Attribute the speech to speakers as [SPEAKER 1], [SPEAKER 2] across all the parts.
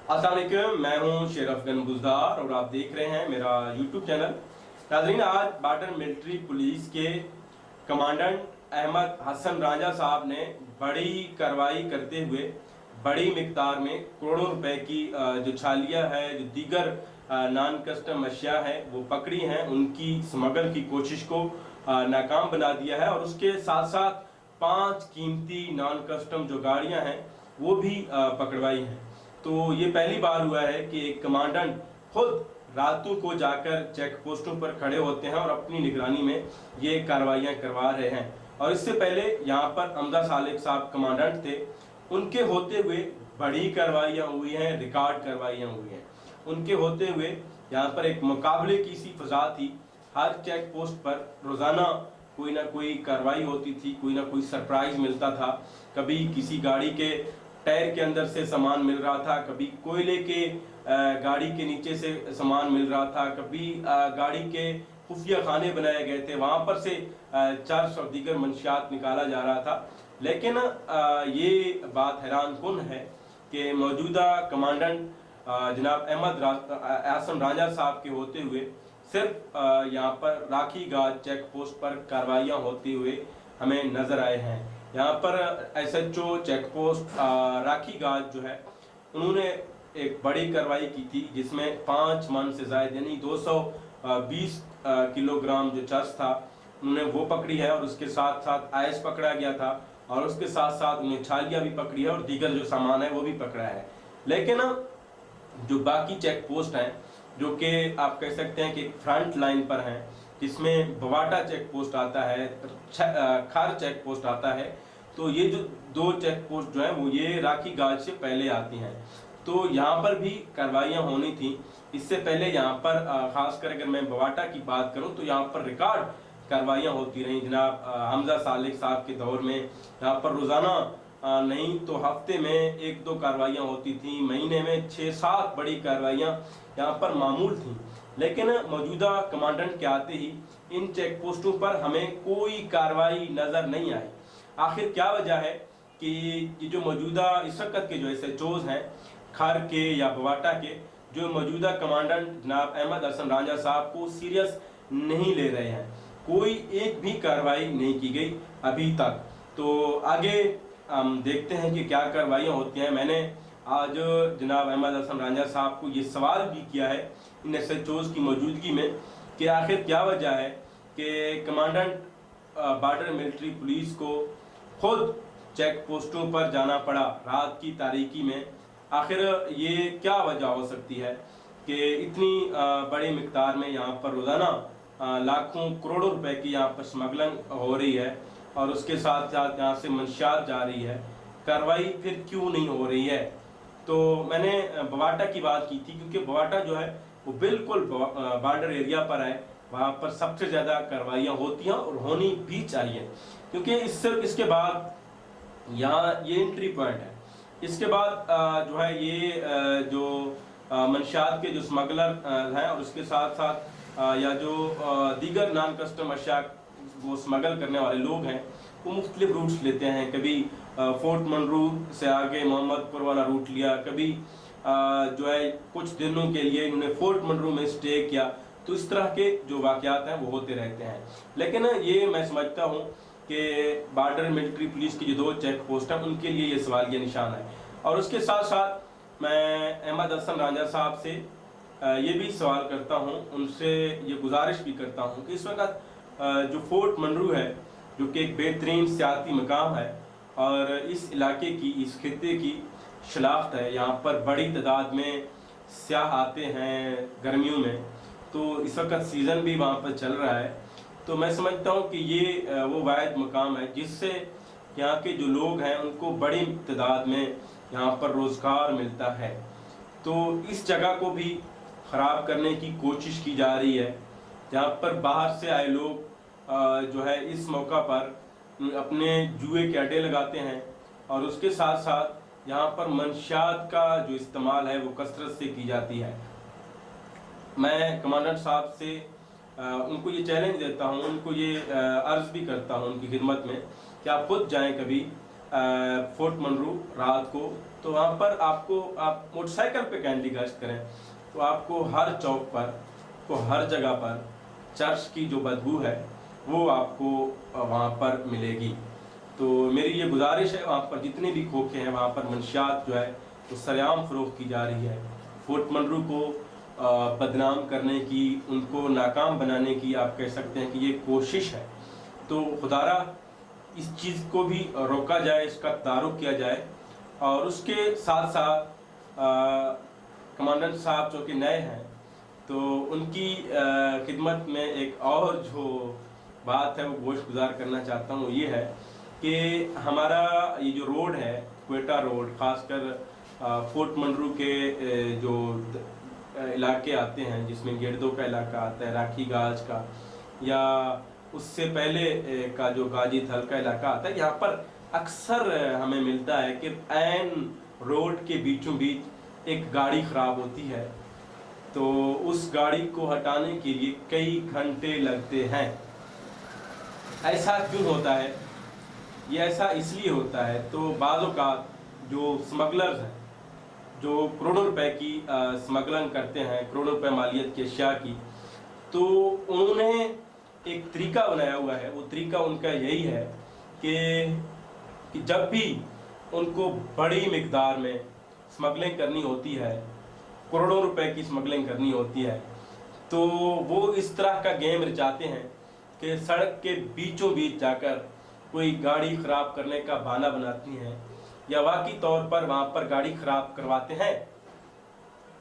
[SPEAKER 1] अस्सलाम वालेकुम, मैं हूं शेर अफगन बुज़दार और आप देख रहे हैं मेरा यूट्यूब चैनल। नाज़रीन, आज बॉर्डर मिलिट्री पुलिस के कमांडेंट अहमद हसन राजा साहब ने बड़ी कार्रवाई करते हुए बड़ी मिकदार में करोड़ों रुपए की जो छालियाँ है, जो दीगर नॉन कस्टम अशिया है वो पकड़ी हैं। उनकी स्मगल की कोशिश को नाकाम बना दिया है और उसके साथ साथ 5 कीमती नॉन कस्टम जो गाड़ियाँ हैं वो भी पकड़वाई हैं। तो ये पहली बार हुआ है कि एक कमांडेंट खुद रातों को जाकर चेक पोस्टों पर खड़े होते हैं और अपनी निगरानी में ये कार्रवाइयाँ करवा रहे हैं। और इससे पहले यहाँ पर हमजा सालिक साहब कमांडेंट थे, उनके होते हुए बड़ी कार्रवाइयाँ हुई हैं, रिकॉर्ड कार्रवाइयाँ हुई हैं। उनके होते हुए यहाँ पर एक मुकाबले की सी फजा थी। हर चेक पोस्ट पर रोज़ाना कोई ना कोई कार्रवाई होती थी, कोई ना कोई सरप्राइज मिलता था। कभी किसी गाड़ी के टायर के अंदर से सामान मिल रहा था, कभी कोयले के गाड़ी के नीचे से सामान मिल रहा था, कभी गाड़ी के खुफिया खाने बनाए गए थे, वहाँ पर से चर्स और दीगर मंशियात निकाला जा रहा था। लेकिन ये बात हैरान कुन है कि मौजूदा कमांडेंट जनाब अहमद हसन राजा साहब के होते हुए सिर्फ यहाँ पर राखी गाज चेक पोस्ट पर कार्रवाइयाँ होते हुए हमें नजर आए हैं। यहाँ पर SHO चेक पोस्ट राखी गाज जो है, उन्होंने एक बड़ी कार्रवाई की थी जिसमें 5 मन से ज़ायद यानी 220 किलोग्राम जो चर्स था उन्होंने वो पकड़ी है और उसके साथ साथ आइस पकड़ा गया था और उसके साथ साथ उन्हें छालियाँ भी पकड़ी है और दीगर जो सामान है वो भी पकड़ा है। लेकिन जो बाकी चेक पोस्ट हैं जो कि आप कह सकते हैं कि फ्रंट लाइन पर हैं, जिसमें बवाटा चेक पोस्ट आता है, खार चेक पोस्ट आता है, तो ये जो 2 चेक पोस्ट जो है वो ये राखी गाज से पहले आती हैं। तो यहाँ पर भी कार्रवाइयाँ होनी थी। इससे पहले यहाँ पर खासकर अगर मैं बवाटा की बात करूँ तो यहाँ पर रिकॉर्ड कार्रवाइयाँ होती रहीं। जनाब हमजा सालिक साहब के दौर में यहाँ पर रोज़ाना नहीं तो हफ्ते में 1-2 कार्रवाइयाँ होती थी, महीने में 6-7 बड़ी कार्रवाइयाँ यहाँ पर मामूल थी। लेकिन मौजूदा कमांडेंट के आते ही इन चेक पोस्टों पर हमें कोई कार्रवाई नज़र नहीं आई। आखिर क्या वजह है कि ये जो मौजूदा इस वक्त के जो SHOs हैं खार के या बवाटा के, जो मौजूदा कमांडेंट जनाब अहमद हसन राजा साहब को सीरियस नहीं ले रहे हैं, कोई एक भी कार्रवाई नहीं की गई अभी तक। तो आगे हम देखते हैं कि क्या कार्रवाइयाँ होती हैं। मैंने आज जनाब अहमद हसन राजा साहब को ये सवाल भी किया है इन SHOs की मौजूदगी में कि आखिर क्या वजह है कि कमांडेंट बॉर्डर मिलिट्री पुलिस को खुद चेक पोस्टों पर जाना पड़ा रात की तारीकी में। आखिर ये क्या वजह हो सकती है कि इतनी बड़ी मिकदार में यहाँ पर रोज़ाना लाखों करोड़ों रुपए की यहाँ पर स्मगलिंग हो रही है और उसके साथ साथ यहाँ से मंशियात जा रही है, कार्रवाई फिर क्यों नहीं हो रही है? तो मैंने बवाटा की बात की थी क्योंकि बवाटा जो है वो बिल्कुल बॉर्डर एरिया पर है, वहाँ पर सबसे ज़्यादा कार्रवाइयाँ होती हैं और होनी भी चाहिए क्योंकि इसके बाद यहाँ ये एंट्री पॉइंट है। इसके बाद जो है ये जो मंशियात के जो स्मगलर हैं और उसके साथ साथ या जो दीगर नॉन कस्टम अशिया वो स्मगल करने वाले लोग हैं वो मुख्तलिफ रूट्स लेते हैं। कभी फोर्ट मंडरू से आगे मोहम्मदपुर वाला रूट लिया, कभी जो है कुछ दिनों के लिए इन्होंने फोर्ट मंडरू में स्टे किया। तो इस तरह के जो वाक़यात हैं वो होते रहते हैं। लेकिन ये मैं समझता हूँ कि बॉर्डर मिलिट्री पुलिस की जो 2 चेक पोस्ट हैं उनके लिए ये सवालिया निशान है। और उसके साथ साथ मैं अहमद हसन राजा साहब से ये भी सवाल करता हूँ, उनसे ये गुजारिश भी करता हूँ कि इस वक्त जो फोर्ट मंडरू है जो कि एक बेहतरीन सियाती मकाम है और इस इलाके की, इस खित्ते की शनाख्त है, यहाँ पर बड़ी तादाद में सयाह आते हैं गर्मियों में, तो इस वक्त सीज़न भी वहाँ पर चल रहा है। तो मैं समझता हूँ कि ये वो वाहिद मकाम है जिससे यहाँ के जो लोग हैं उनको बड़ी तादाद में यहाँ पर रोज़गार मिलता है। तो इस जगह को भी ख़राब करने की कोशिश की जा रही है, जहाँ पर बाहर से आए लोग जो है इस मौका पर अपने जुए के अड्डे लगाते हैं और उसके साथ साथ यहाँ पर मंशियात का जो इस्तेमाल है वो कसरत से की जाती है। मैं कमांडेंट साहब से उनको ये चैलेंज देता हूँ, उनको ये अर्ज़ भी करता हूँ उनकी खिदमत में कि आप खुद जाएं कभी फोर्ट मंरू रात को, तो वहाँ पर आपको, आप मोटरसाइकिल पे कैंडी गश्त करें तो आपको हर चौक पर, को हर जगह पर चर्च की जो बदबू है वो आपको वहाँ पर मिलेगी। तो मेरी ये गुजारिश है, वहाँ पर जितने भी खोखे हैं वहाँ पर मंशियात जो है वो सरेआम फ़रोख्त की जा रही है। फोर्ट मंरू को बदनाम करने की, उनको नाकाम बनाने की आप कह सकते हैं कि ये कोशिश है। तो खुदारा इस चीज़ को भी रोका जाए, इसका तारुफ किया जाए। और उसके साथ साथ कमांडेंट साहब जो कि नए हैं, तो उनकी खिदमत में एक और जो बात है वो गोश गुजार करना चाहता हूँ, ये है कि हमारा ये जो रोड है, क्वेटा रोड, ख़ासकर फोर्ट मंरू के जो इलाके आते हैं जिसमें गेड़दो का इलाका आता है, राखी गाज का, या उससे पहले का जो गाजी थल का इलाका आता है, यहाँ पर अक्सर हमें मिलता है कि ऐन रोड के बीचों बीच एक गाड़ी ख़राब होती है, तो उस गाड़ी को हटाने के लिए कई घंटे लगते हैं। ऐसा क्यों होता है? ये ऐसा इसलिए होता है, तो बाज़ों का जो स्मगलर्स हैं, जो करोड़ों रुपए की स्मगलिंग करते हैं, करोड़ों रुपए मालियत की अशिया की, तो उन्होंने एक तरीका बनाया हुआ है। वो तरीका उनका यही है कि जब भी उनको बड़ी मिकदार में स्मगलिंग करनी होती है, करोड़ों रुपए की स्मगलिंग करनी होती है, तो वो इस तरह का गेम रचाते हैं कि सड़क के बीचों बीच जाकर कोई गाड़ी ख़राब करने का बहाना बनाती हैं, या वाकई तौर पर वहाँ पर गाड़ी ख़राब करवाते हैं।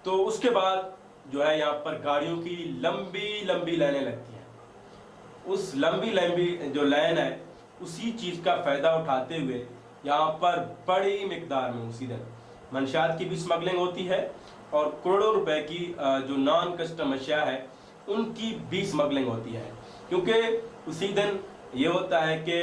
[SPEAKER 1] तो उसके बाद जो है यहाँ पर गाड़ियों की लंबी लंबी लाइनें लगती हैं। उस लंबी लंबी जो लाइन है, उसी चीज़ का फ़ायदा उठाते हुए यहाँ पर बड़ी मिकदार में उसी दिन मंशियात की भी स्मगलिंग होती है, और करोड़ों रुपए की जो नॉन कस्टम अशिया है उनकी भी स्मगलिंग होती है। क्योंकि उसी दिन ये होता है कि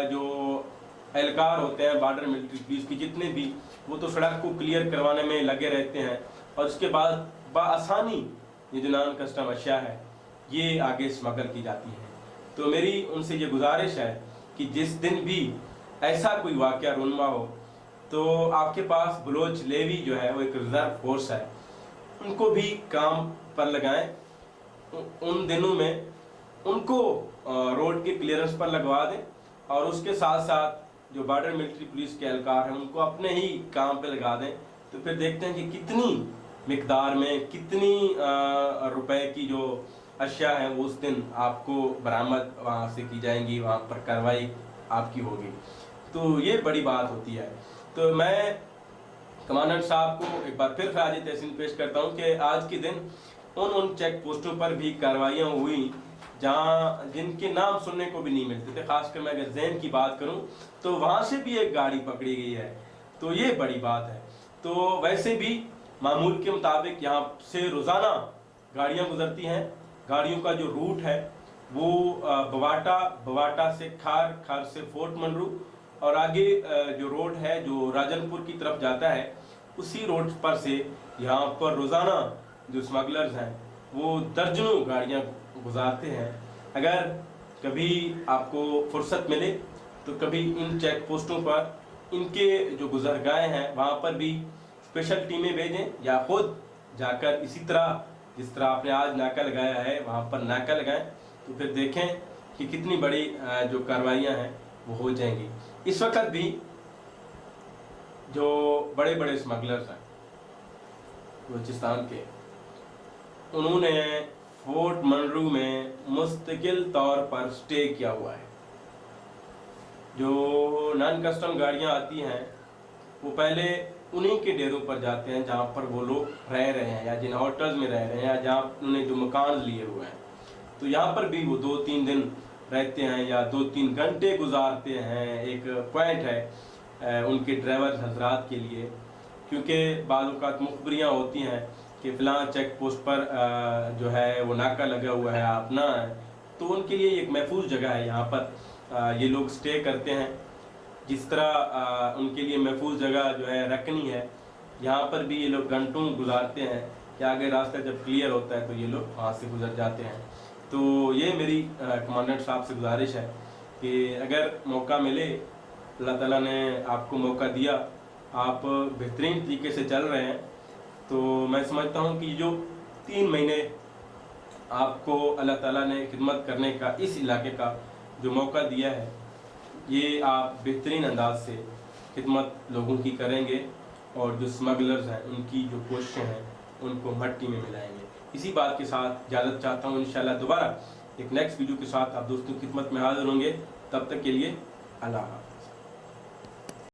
[SPEAKER 1] जो एहलकार होते हैं बॉर्डर मिलिट्री पुलिस की जितने भी, वो तो सड़क को क्लियर करवाने में लगे रहते हैं, और उसके बाद बआसानी ये जो नॉन कस्टम अशिया है ये आगे स्मगल की जाती है। तो मेरी उनसे ये गुजारिश है कि जिस दिन भी ऐसा कोई वाक़या रुनमा हो, तो आपके पास बलोच लेवी जो है वो एक रिज़र्व फोर्स है, उनको भी काम पर लगाएं। उन दिनों में उनको रोड के क्लियरेंस पर लगवा दें, और उसके साथ साथ जो बॉर्डर मिलिट्री पुलिस के एहलकार हैं उनको अपने ही काम पे लगा दें। तो फिर देखते हैं कि कितनी मिकदार में, कितनी रुपए की जो अशिया है वो उस दिन आपको बरामद वहाँ से की जाएंगी, वहाँ पर कार्रवाई आपकी होगी। तो ये बड़ी बात होती है। तो मैं कमांडेंट साहब को एक बार फिर खराज तहसीन पेश करता हूँ कि आज के दिन उन चेक पोस्टों पर भी कार्रवाइयाँ हुई जहाँ जिनके नाम सुनने को भी नहीं मिलते थे। खासकर मैं अगर जैन की बात करूँ तो वहाँ से भी एक गाड़ी पकड़ी गई है, तो ये बड़ी बात है। तो वैसे भी मामूल के मुताबिक यहाँ से रोज़ाना गाड़ियाँ गुजरती हैं। गाड़ियों का जो रूट है वो बवाटा से खार से फोर्ट मंरू, और आगे जो रोड है जो राजनपुर की तरफ जाता है, उसी रोड पर से यहाँ पर रोज़ाना जो स्मगलर्स हैं वो दर्जनों गाड़ियाँ गुजारते हैं। अगर कभी आपको फुर्सत मिले तो कभी इन चेक पोस्टों पर इनके जो गुजरगाहें हैं वहाँ पर भी स्पेशल टीमें भेजें, या खुद जाकर इसी तरह जिस तरह आपने आज नाका लगाया है वहाँ पर नाका लगाएं, तो फिर देखें कि कितनी बड़ी जो कार्रवाइयाँ हैं वो हो जाएंगी। इस वक्त भी जो बड़े बड़े स्मगलर्स हैं बलूचिस्तान के, उन्होंने फोर्ट मंरू में मुस्तकिल तौर पर स्टे किया हुआ है। जो नॉन कस्टम गाड़ियाँ आती हैं वो पहले उन्हीं के डेरों पर जाते हैं जहाँ पर वो लोग रह रहे हैं, या जिन होटल्स में रह रहे हैं, या जहाँ उन्होंने जो मकान लिए हुए हैं, तो यहाँ पर भी वो 2-3 दिन रहते हैं या 2-3 घंटे गुजारते हैं। एक पॉइंट है उनके ड्राइवर हजरात के लिए, क्योंकि बाज़ औक़ात मुखबरियाँ होती हैं कि फ़लाँ चेक पोस्ट पर जो है वो नाका लगा हुआ है, आप ना है, तो उनके लिए एक महफूज जगह है, यहाँ पर ये लोग स्टे करते हैं। जिस तरह उनके लिए महफूज जगह जो है रखनी है, यहाँ पर भी ये लोग घंटों गुजारते हैं कि आगे रास्ता जब क्लियर होता है तो ये लोग वहाँ से गुजर जाते हैं। तो ये मेरी कमांडेंट साहब से गुजारिश है कि अगर मौका मिले अल्लाह ताला ने आपको मौका दिया, आप बेहतरीन तरीके से चल रहे हैं। तो मैं समझता हूँ कि जो 3 महीने आपको अल्लाह ताला ने खिदमत करने का, इस इलाके का जो मौका दिया है, ये आप बेहतरीन अंदाज से खिदमत लोगों की करेंगे और जो स्मगलर्स हैं उनकी जो कोशिशें हैं उनको मट्टी में मिलाएंगे। इसी बात के साथ इजाज़त चाहता हूँ। इंशाल्लाह दोबारा एक नेक्स्ट वीडियो के साथ आप दोस्तों की खिदमत में हाजिर होंगे। तब तक के लिए अल्लाह हाफ़िज़।